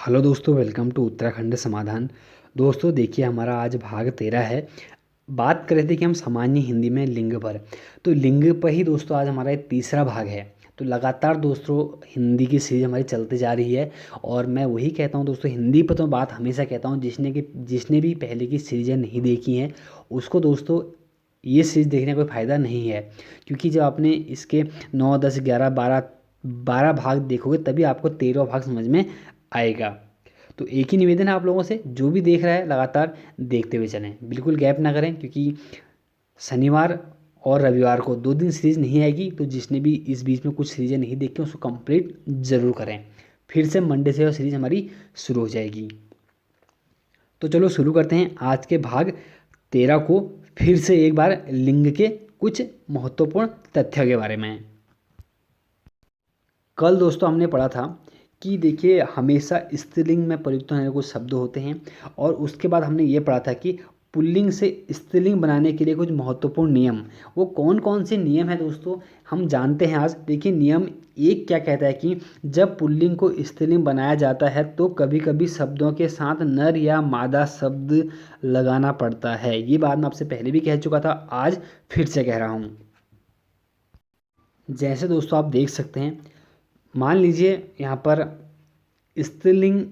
Hello दोस्तों, welcome to Uttarakhand समाधान। दोस्तों देखिए, हमारा आज भाग 13 है। बात कर रहे थे कि हम सामान्य हिंदी में लिंग पर, तो लिंग पर ही दोस्तों आज हमारा एक तीसरा भाग है। तो लगातार दोस्तों हिंदी की सीरीज हमारी चलते जा रही है। और मैं वही कहता हूँ दोस्तों, हिंदी पर तो बात हमेशा कहता हूँ, जिसने भी पहले की सीरीजें नहीं देखी हैं उसको दोस्तों ये सीरीज देखने का कोई फ़ायदा नहीं है। क्योंकि जब आपने इसके 9, 10, 11, 12 भाग देखोगे तभी आपको 13वां भाग समझ में आएगा। तो एक ही निवेदन है आप लोगों से, जो भी देख रहा है लगातार देखते हुए चलें, बिल्कुल गैप ना करें। क्योंकि शनिवार और रविवार को 2 दिन सीरीज नहीं आएगी, तो जिसने भी इस बीच में कुछ सीरीजें नहीं देखी उसको कंप्लीट ज़रूर करें। फिर से मंडे से सीरीज हमारी शुरू हो जाएगी। तो चलो शुरू करते हैं आज के भाग 13 को। फिर से एक बार लिंग के कुछ महत्वपूर्ण तथ्यों के बारे में। कल दोस्तों हमने पढ़ा था कि देखिए हमेशा स्त्रीलिंग में प्रयुक्त होने कुछ शब्द होते हैं। और उसके बाद हमने ये पढ़ा था कि पुल्लिंग से स्त्रीलिंग बनाने के लिए कुछ महत्वपूर्ण नियम, वो कौन कौन से नियम है दोस्तों हम जानते हैं आज। देखिए नियम एक क्या कहता है कि जब पुल्लिंग को स्त्रीलिंग बनाया जाता है तो कभी कभी शब्दों के साथ नर या मादा शब्द लगाना पड़ता है। ये बात मैं आपसे पहले भी कह चुका था, आज फिर से कह रहा हूँ। जैसे दोस्तों आप देख सकते हैं, मान लीजिए यहाँ पर स्त्रीलिंग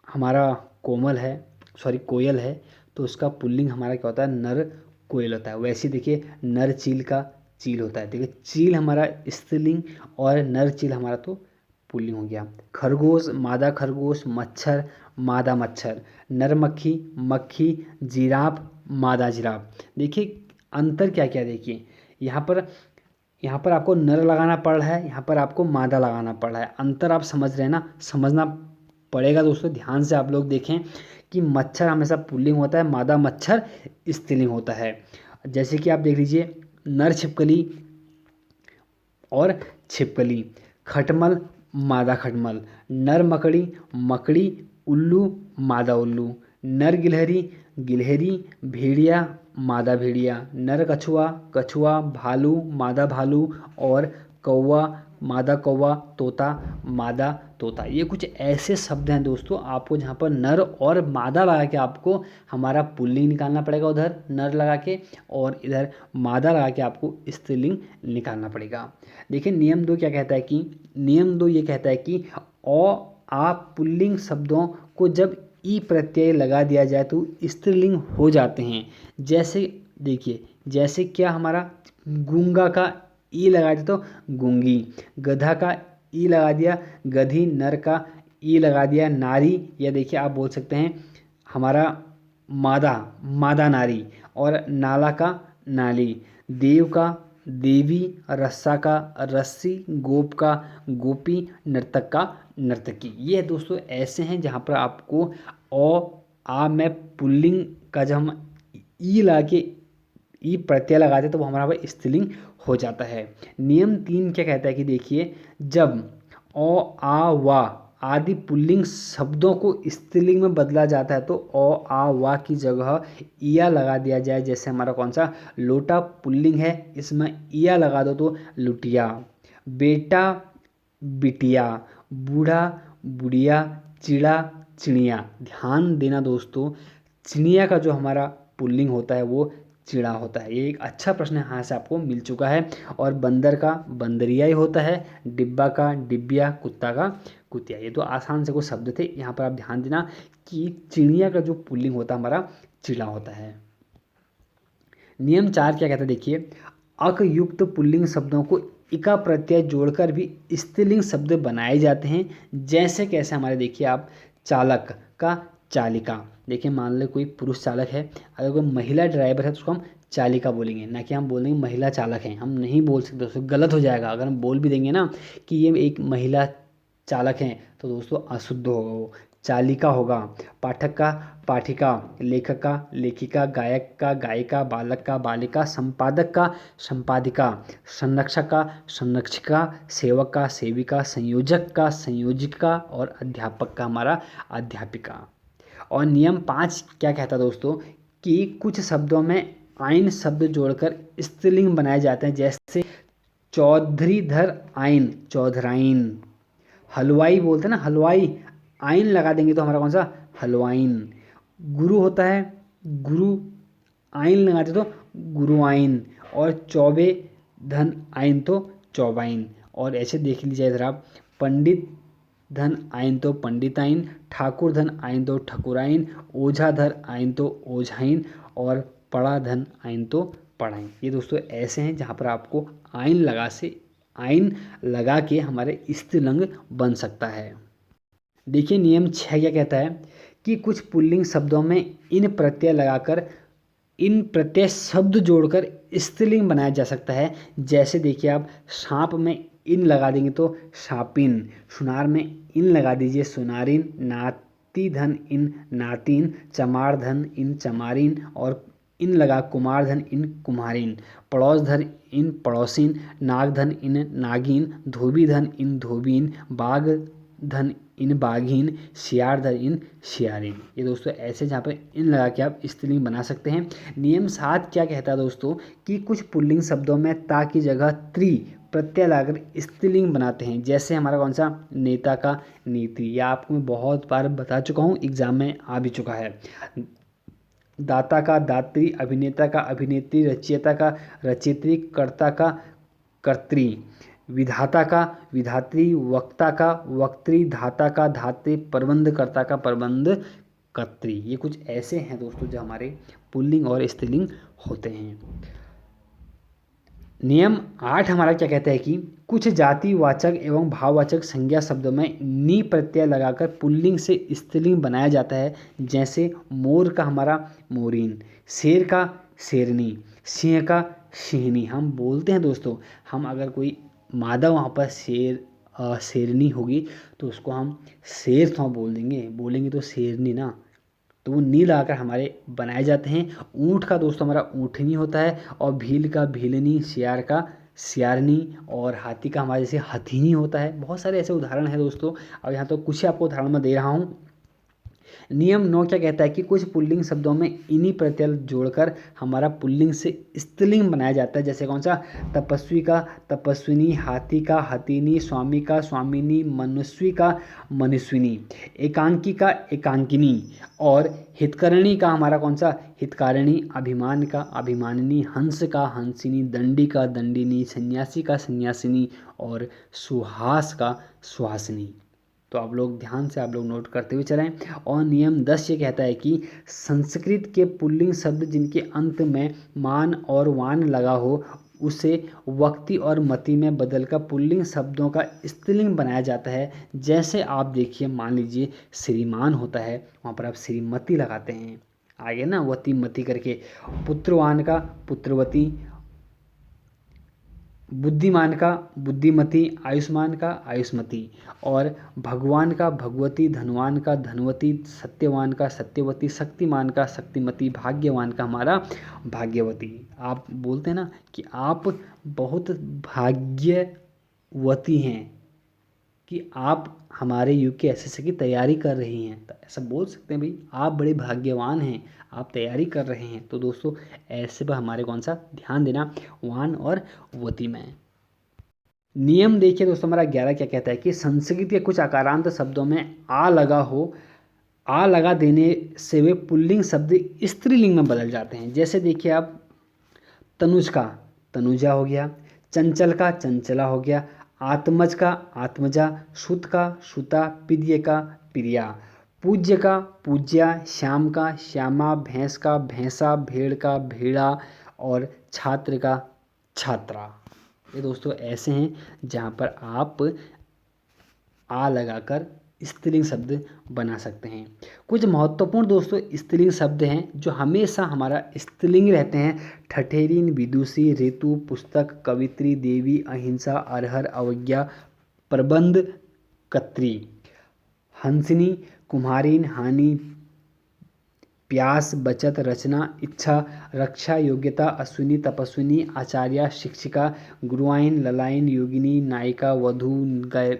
हमारा कोमल है, सॉरी कोयल है, तो उसका पुल्लिंग हमारा क्या होता है, नर कोयल होता है। वैसे देखिए नर चील का चील होता है। देखिए चील हमारा स्त्रीलिंग और नर चील हमारा तो पुल्लिंग हो गया। खरगोश मादा खरगोश, मच्छर मादा मच्छर, नर मक्खी मक्खी, जिराफ मादा जिराफ। देखिए अंतर क्या क्या, देखिए यहाँ पर आपको नर लगाना पड़ रहा है, यहाँ पर आपको मादा लगाना पड़ रहा है। अंतर आप समझ रहे हैं ना, समझना पड़ेगा दोस्तों। ध्यान से आप लोग देखें कि मच्छर हमेशा पुल्लिंग होता है, मादा मच्छर स्त्रीलिंग होता है। जैसे कि आप देख लीजिए नर छिपकली और छिपकली, खटमल मादा खटमल, नर मकड़ी मकड़ी, उल्लू मादा उल्लू, नर गिलहरी गिलहरी, भेड़िया मादा भेड़िया, नर कछुआ कछुआ, भालू मादा भालू, और कौवा मादा कौवा, तोता मादा तोता। ये कुछ ऐसे शब्द हैं दोस्तों, आपको जहाँ पर नर और मादा लगा के आपको हमारा पुल्लिंग निकालना पड़ेगा, उधर नर लगा के, और इधर मादा लगा के आपको स्त्रीलिंग निकालना पड़ेगा। देखिए नियम 2 क्या कहता है कि नियम 2 ये कहता है कि आप पुल्लिंग शब्दों को जब ई प्रत्यय लगा दिया जाए तो स्त्रीलिंग हो जाते हैं। जैसे देखिए, जैसे क्या हमारा गूंगा का ई लगा दिया तो गूंगी, गधा का ई लगा दिया गधी, नर का ई लगा दिया नारी, या देखिए आप बोल सकते हैं हमारा मादा मादा नारी, और नाला का नाली, देव का देवी, रस्सा का रस्सी, गोप का गोपी, नर्तक का नर्तकी। ये दोस्तों ऐसे हैं जहाँ पर आपको आ में पुल्लिंग का जब हम ई ला के ई प्रत्यय लगाते तो वो हमारा भाई स्त्रीलिंग हो जाता है। नियम 3 क्या कहता है कि देखिए जब आ वा आदि पुल्लिंग शब्दों को स्त्रीलिंग में बदला जाता है तो आ वा की जगह इया लगा दिया जाए। जैसे हमारा कौन सा लोटा पुल्लिंग है, इसमें इया लगा दो तो लुटिया, बेटा बिटिया, बूढ़ा बुढ़िया, चिड़ा चिड़िया। ध्यान देना दोस्तों, चिड़िया का जो हमारा पुल्लिंग होता है वो चिड़ा होता है। ये एक अच्छा प्रश्न यहाँ से आपको मिल चुका है। और बंदर का बंदरिया ही होता है, डिब्बा का डिबिया, कुत्ता का कुतिया। ये तो आसान से कुछ शब्द थे, यहाँ पर आप ध्यान देना कि चिड़िया का जो पुल्लिंग होता है हमारा चिड़ा होता है। नियम 4 क्या कहता है, देखिए अक युक्त पुल्लिंग शब्दों को इका प्रत्यय जोड़कर भी स्त्रीलिंग शब्द बनाए जाते हैं। जैसे कैसे हमारे देखिए आप चालक का चालिका। देखिए मान लो कोई पुरुष चालक है, अगर कोई महिला ड्राइवर है तो उसको हम चालिका बोलेंगे, ना कि हम बोलेंगे महिला चालक है। हम नहीं बोल सकते दोस्तों, गलत हो जाएगा। अगर हम बोल भी देंगे ना कि ये एक महिला चालक हैं तो दोस्तों अशुद्ध होगा, वो चालिका होगा। पाठक का पाठिका, लेखक का लेखिका, गायक का गायिका, बालक का बालिका, संपादक का संपादिका, संरक्षक का संरक्षिका, सेवक का सेविका, संयोजक का संयोजिका, और अध्यापक का हमारा अध्यापिका। और नियम 5 क्या कहता है दोस्तों कि कुछ शब्दों में आइन शब्द जोड़कर स्त्रीलिंग बनाए जाते हैं। जैसे चौधरीधर आइन चौधराइन, हलवाई बोलते हैं ना हलवाई, आइन लगा देंगे तो हमारा कौन सा, हलवाइन। गुरु होता है गुरु, आइन लगाते तो गुरुआइन, और चौबे धन आइन तो चौबाइन। और ऐसे देख लीजिए इधर आप, पंडित धन आइन तो पंडिताइन, ठाकुर धन आइन तो ठकुराइन, ओझा धर आइन तो ओझाइन, और पड़ा धन आइन तो पढ़ाइन। ये दोस्तों ऐसे हैं जहाँ पर आपको आइन लगा के हमारे स्त्रीलिंग बन सकता है। देखिए नियम 6 क्या कहता है कि कुछ पुल्लिंग शब्दों में इन प्रत्यय लगाकर, इन प्रत्यय शब्द जोड़कर स्त्रीलिंग बनाया जा सकता है। जैसे देखिए आप, सांप में इन लगा देंगे तो सापिन, सुनार में इन लगा दीजिए सुनारिन, नाती धन इन नातिन, चमार धन इन चमारिन, और इन लगा कुमार धन इन कुम्हारिन, पड़ोस धन इन पड़ोसिन, नाग धन इन नागिन, धोबी धन इन धोबीन, बाघ धन इन बाघीन, सियार धन इन सियारिन। ये दोस्तों ऐसे जहाँ पर इन लगा के आप स्त्रीलिंग बना सकते हैं। नियम 7 क्या कहता है दोस्तों कि कुछ पुल्लिंग शब्दों में ता की जगह त्रि प्रत्यय लाकर स्त्रीलिंग बनाते हैं। जैसे हमारा कौन सा, नेता का नीति, या आपको मैं बहुत बार बता चुका हूँ, एग्जाम में आ भी चुका है। दाता का दात्री, अभिनेता का अभिनेत्री, रचयिता का रचयित्री, कर्ता का कर्त्री, विधाता का विधात्री, वक्ता का वक्त्री, धाता का धात्री, प्रबंधकर्ता का प्रबंध कर्त्री। ये कुछ ऐसे हैं दोस्तों जो हमारे पुल्लिंग और स्त्रीलिंग होते हैं। नियम 8 हमारा क्या कहता है कि कुछ जातिवाचक एवं भाववाचक संज्ञा शब्दों में नी प्रत्यय लगाकर पुल्लिंग से स्त्रीलिंग बनाया जाता है। जैसे मोर का हमारा मोरीन, शेर का शेरनी, सिंह का सिंहनी। हम बोलते हैं दोस्तों, हम अगर कोई मादा वहाँ पर शेरनी होगी तो उसको हम शेर तो बोलेंगे तो शेरनी ना, तो वो नी लगाकर हमारे बनाए जाते हैं। ऊँट का दोस्तों हमारा ऊँटनी होता है, और भील का भीलनी, सियार का सियारनी, और हाथी का हमारे जैसे हथीनी होता है। बहुत सारे ऐसे उदाहरण हैं दोस्तों, अब यहाँ तो कुछ ही आपको उदाहरण मैं दे रहा हूँ। नियम 9 क्या कहता है कि कुछ पुल्लिंग शब्दों में इन्हीं प्रत्यय जोड़कर हमारा पुल्लिंग से स्त्रीलिंग बनाया जाता है। जैसे कौन सा, तपस्वी का तपस्विनी, हाथी का हथीनी, स्वामी का स्वामिनी, मनुष्वी का मनुष्विनी, एकांकी का एकांकिनी, और हितकरणी का हमारा कौन सा, हितकारिणी, अभिमान का अभिमानिनी, हंस का हंसिनी, दंडी का दंडिनी, सन्यासी का सन्यासिनी, और सुहास का सुहासिनी। तो आप लोग ध्यान से आप लोग नोट करते हुए चलें। और नियम 10 ये कहता है कि संस्कृत के पुल्लिंग शब्द जिनके अंत में मान और वान लगा हो उसे वक्ति और मति में बदलकर पुल्लिंग शब्दों का स्त्रीलिंग बनाया जाता है। जैसे आप देखिए, मान लीजिए श्रीमान होता है, वहाँ पर आप श्रीमती लगाते हैं, आगे ना वती मति करके, पुत्रवान का पुत्रवती, बुद्धिमान का बुद्धिमती, आयुष्मान का आयुष्मती, और भगवान का भगवती, धनवान का धनवती, सत्यवान का सत्यवती, शक्तिमान का शक्तिमती, भाग्यवान का हमारा भाग्यवती। आप बोलते हैं ना कि आप बहुत भाग्यवती हैं कि आप हमारे यूकेएसएससी की तैयारी कर रही हैं, तो ऐसा बोल सकते हैं भाई आप बड़े भाग्यवान हैं, आप तैयारी कर रहे हैं। तो दोस्तों ऐसे पर हमारे कौन सा ध्यान देना, वान और वती में। नियम देखिए दोस्तों हमारा 11 क्या कहता है कि संस्कृत के कुछ आकारांत शब्दों में आ लगा हो, आ लगा देने से वे पुल्लिंग शब्द स्त्रीलिंग में बदल जाते हैं। जैसे देखिए आप, तनुज का तनुजा हो गया, चंचल का चंचला हो गया, आत्मज का आत्मजा, सुत का सुता, प्रिय का प्रिया, पूज्य का पूज्या, श्याम का श्यामा, भैंस का भैंसा, भेड़ का भेड़ा, और छात्र का छात्रा। ये दोस्तों ऐसे हैं जहाँ पर आप आ लगाकर स्त्रीलिंग शब्द बना सकते हैं। कुछ महत्वपूर्ण दोस्तों स्त्रीलिंग शब्द हैं जो हमेशा हमारा स्त्रीलिंग रहते हैं। ठठेरीन, विदुषी, ऋतु, पुस्तक, कवित्री, देवी, अहिंसा, अरहर, अवज्ञा, प्रबंध, कत्री, हंसिनी, कुम्हारिन, हानि, प्यास, बचत, रचना, इच्छा, रक्षा, योग्यता, अश्विनी, तपस्विनी, आचार्य, शिक्षिका, गुरुआइन, ललाइन, योगिनी, नायिका, वधू,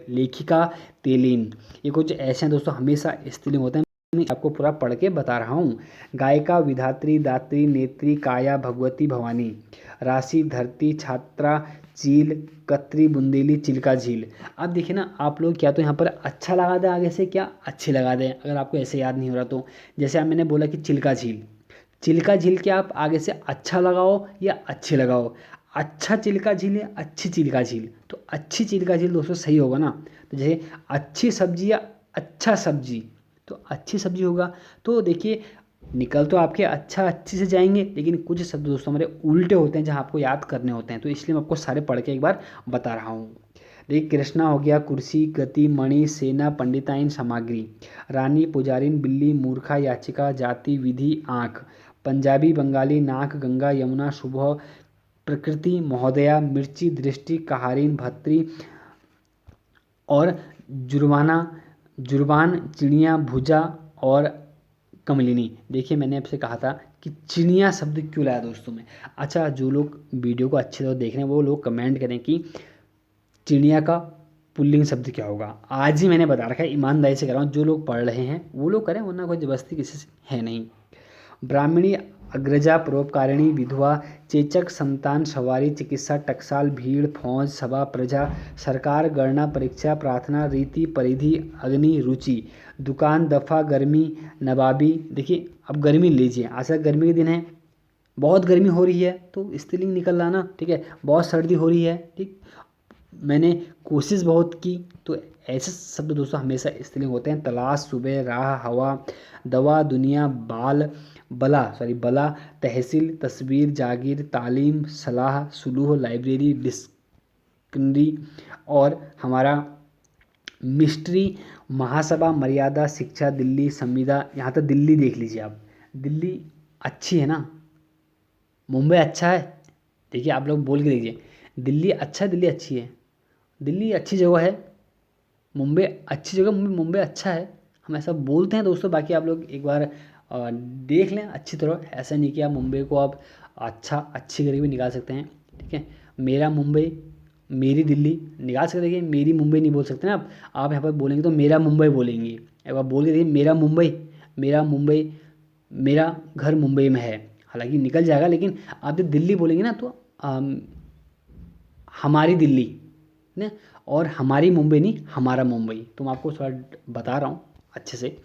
लेखिका, तेलीन। ये कुछ ऐसे हैं दोस्तों हमेशा स्त्रीलिंग होते हैं। मैं आपको पूरा पढ़ के बता रहा हूँ। गायिका, विधात्री, दात्री, नेत्री, काया, भगवती, भवानी, राशि, धरती, छात्रा, चील, कतरी, बुंदेली, चिल्का झील। अब देखिए ना, आप लोग क्या तो यहाँ पर अच्छा लगा दें आगे से, क्या अच्छी लगा दें, अगर आपको ऐसे याद नहीं हो रहा तो। जैसे अब मैंने बोला कि चिल्का झील, चिल्का झील के आप आगे से अच्छा लगाओ या अच्छी लगाओ। अच्छा चिल्का झील या अच्छी चिल्का झील, तो अच्छी चिल्का झील दोस्तों सही होगा ना। तो जैसे अच्छी सब्जी या अच्छा सब्जी, तो अच्छी सब्जी होगा। तो देखिए निकल तो आपके अच्छा अच्छे से जाएंगे, लेकिन कुछ शब्द दोस्तों हमारे उल्टे होते हैं जहाँ आपको याद करने होते हैं, तो इसलिए मैं आपको सारे पढ़ के एक बार बता रहा हूँ। देखिए कृष्णा हो गया, कुर्सी, गति, मणि, सेना, पंडिताइन, सामग्री, रानी, पुजारिन, बिल्ली, मूर्खा, याचिका, जाति, विधि, आँख, पंजाबी, बंगाली, नाक, गंगा, यमुना, सुबह, प्रकृति, महोदया, मिर्ची, दृष्टि, कहारिन, भत्री और जुर्माना, जुर्बान, चिड़िया, भुजा और कमलिनी। देखिए मैंने आपसे कहा था कि चिड़िया शब्द क्यों लाया दोस्तों में। अच्छा, जो लोग वीडियो को अच्छे से देख रहे हैं वो लोग कमेंट करें कि चिड़िया का पुल्लिंग शब्द क्या होगा। आज ही मैंने बता रखा है, ईमानदारी से कर रहा हूँ, जो लोग पढ़ रहे हैं वो लोग करें, वरना कोई जबरदस्ती किसी से है नहीं। ब्राह्मणी, अग्रजा, परोपकारिणी, विधवा, चेचक, संतान, सवारी, चिकित्सा, टकसाल, भीड़, फौज, सभा, प्रजा, सरकार, गणना, परीक्षा, प्रार्थना, रीति, परिधि, अग्नि, रुचि, दुकान, दफा, गर्मी, नवाबी। देखिए अब गर्मी लीजिए, आज गर्मी के दिन है, बहुत गर्मी हो रही है तो स्त्रीलिंग निकल रहा ना, ठीक है। बहुत सर्दी हो रही है, ठीक, मैंने कोशिश बहुत की, तो ऐसे शब्द दोस्तों हमेशा स्त्रीलिंग होते हैं। तलाश, सुबह, राह, हवा, दवा, दुनिया, बाल, बला, तहसील, तस्वीर, जागीर, तालीम, सलाह, सुलूह, लाइब्रेरी, डिक्शनरी और हमारा मिस्ट्री, महासभा, मर्यादा, शिक्षा, दिल्ली, संविदा। यहाँ तक दिल्ली देख लीजिए आप, दिल्ली अच्छी है ना, मुंबई अच्छा है। देखिए आप लोग बोल के देखिए, दिल्ली अच्छा है, दिल्ली अच्छी है, दिल्ली अच्छी जगह है, मुंबई अच्छी जगह, मुंबई अच्छा है, हम ऐसा बोलते हैं दोस्तों। बाकी आप लोग एक बार देख लें अच्छी तरह, ऐसा नहीं कि आप मुंबई को आप अच्छी करके भी निकाल सकते हैं, ठीक है। मेरा मुंबई, मेरी दिल्ली निकाल सकते, देखिए मेरी मुंबई नहीं बोल सकते ना आप यहाँ पर बोलेंगे तो मेरा मुंबई बोलेंगे। एक बार बोल के देखिए, मेरा मुंबई, मेरा मुंबई, मेरा घर मुंबई में है, हालांकि निकल जाएगा, लेकिन आप जब दिल्ली बोलेंगे ना तो हमारी दिल्ली ना, और हमारी मुंबई नहीं, हमारा मुंबई, तो मैं आपको थोड़ा बता रहा हूँ अच्छे से।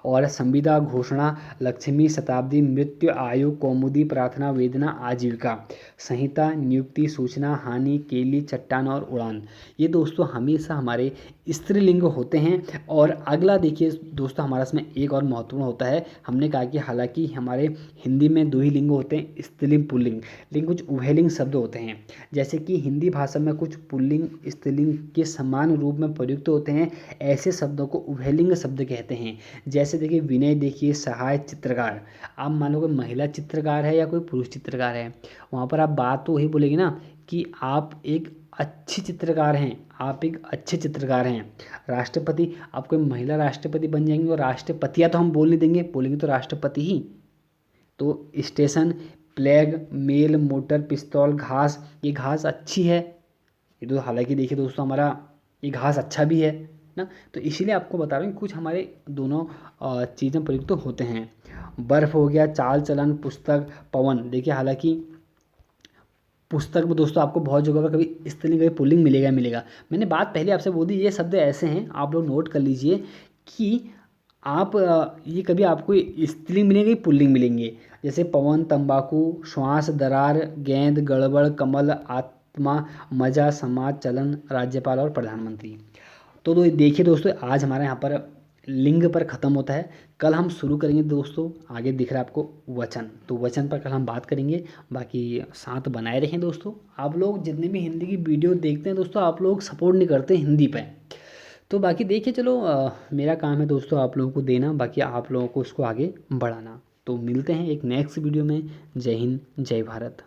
और संविदा, घोषणा, लक्ष्मी, शताब्दी, मृत्यु, आयु, कौमुदी, प्रार्थना, वेदना, आजीविका, संहिता, नियुक्ति, सूचना, हानि, केली, चट्टान और उड़ान। ये दोस्तों हमेशा हमारे स्त्रीलिंग होते हैं। और अगला देखिए दोस्तों, हमारा इसमें एक और महत्वपूर्ण होता है। हमने कहा कि हालांकि हमारे हिंदी में दो ही लिंग होते हैं, स्त्रीलिंग पुल्लिंग, लेकिन कुछ उभयलिंग शब्द होते हैं। जैसे कि हिंदी भाषा में कुछ पुल्लिंग स्त्रीलिंग के समान रूप में प्रयुक्त होते हैं, ऐसे शब्दों को उभयलिंग शब्द कहते हैं। जैसे देखिए विनय, देखिए सहाय, चित्रकार। आप मान लो कोई महिला चित्रकार है या कोई पुरुष चित्रकार है, वहाँ पर आप बात तो वही बोलेगी ना कि आप एक अच्छी चित्रकार हैं, आप एक अच्छे चित्रकार हैं। राष्ट्रपति, आप कोई महिला राष्ट्रपति बन जाएंगे, और राष्ट्रपतिया तो हम बोल नहीं देंगे, बोलेंगे तो राष्ट्रपति ही। तो स्टेशन, प्लेग, मेल, मोटर, पिस्तौल, घास, ये घास अच्छी है, ये तो हालांकि देखिए दोस्तों हमारा ये घास अच्छा भी है ना, तो इसीलिए आपको बता रहा हूँ कुछ हमारे दोनों चीज़ें प्रयुक्त तो होते हैं। बर्फ़ हो गया, चाल चलन, पुस्तक, पवन। देखिए हालांकि पुस्तक में दोस्तों आपको बहुत जगह पर कभी स्त्रीलिंग कभी पुल्लिंग मिलेगा मिलेगा। मैंने बात पहले आपसे बोल दी, ये शब्द ऐसे हैं, आप लोग नोट कर लीजिए कि आप ये कभी आपको स्त्रीलिंग मिलेंगे पुल्लिंग मिलेंगे। जैसे पवन, तंबाकू, श्वास, दरार, गेंद, गड़बड़, कमल, आत्मा, मजा, समाज, चलन, राज्यपाल और प्रधानमंत्री। तो देखिए दोस्तों, आज हमारे यहाँ पर लिंग पर ख़त्म होता है। कल हम शुरू करेंगे दोस्तों, आगे दिख रहा है आपको वचन, तो वचन पर कल हम बात करेंगे। बाकी साथ बनाए रखें दोस्तों। आप लोग जितने भी हिंदी की वीडियो देखते हैं दोस्तों, आप लोग सपोर्ट नहीं करते हिंदी पे, तो बाकी देखिए चलो, मेरा काम है दोस्तों आप लोगों को देना, बाकी आप लोगों को उसको आगे बढ़ाना। तो मिलते हैं एक नेक्स्ट वीडियो में। जय हिंद, जय भारत।